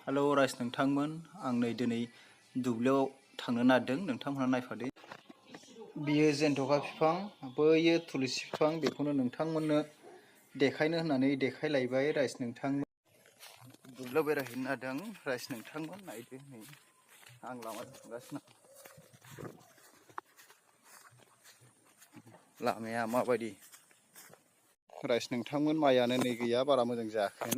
Hello rice नोंथांमोन, आं नै दिनै दुब्लियाव थांनो नागिरदों, नोंथांमोनहा नायफादो। बियो जेन्थ'खा बिफां, बैयो थुलुसि बिफां, बेखौनो नोंथांमोननो देखायनो होननानै देखायलायबाय राइस नोंथांमोन। दुब्लियाव बेरायहैनो नागिरदों राइस नोंथांमोन, नायदो नै आं लामाजों थांगासिनो। लामाया माबायदि राइस नोंथांमोन, माइयानो नै गैया, बारा मोजां जायाखै।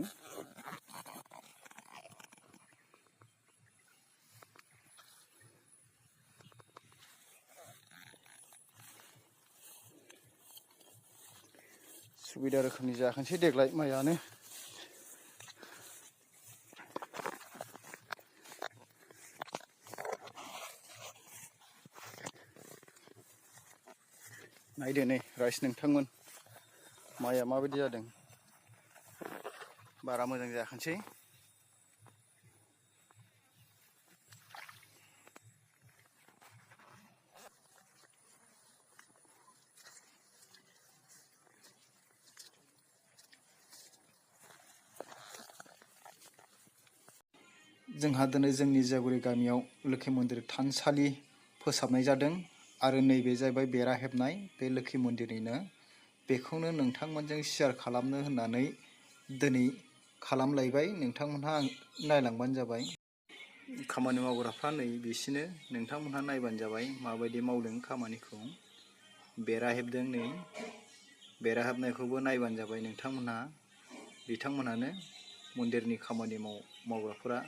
सुबिदा रोखोमनि जायाखैसै देग्लाय माइयानो। नायदो नै राइस नोंथांमोन, माइया माबायदि जादों, बारा मोजां जायाखैसै। जोंहा दिनै जोंनि जागुरि गामियाव लोखि मन्दिर थानसालि फोसाबनाय जादों आरो नैबे जाहैबाय बेरा हेबनाय बे लोखि मन्दिरनिनो। बेखौनो नोंथांमोनजों शेयार खालामनो होननानै दिनै खालामलायबाय। नोंथांमोनहा नायलांबानो जाबाय। खामानि मावग्राफ्रा नै बिसिनो, नोंथांमोनहा नायबानो जाबाय माबायदि मावदों खामानिखौ। बेरा हेबदों नै, बेरा हेबनायखौबो नायबानो जाबाय नोंथांमोनहा। बिथांमोनहानो मन्दिरनि खामानि मावग्राफोरा।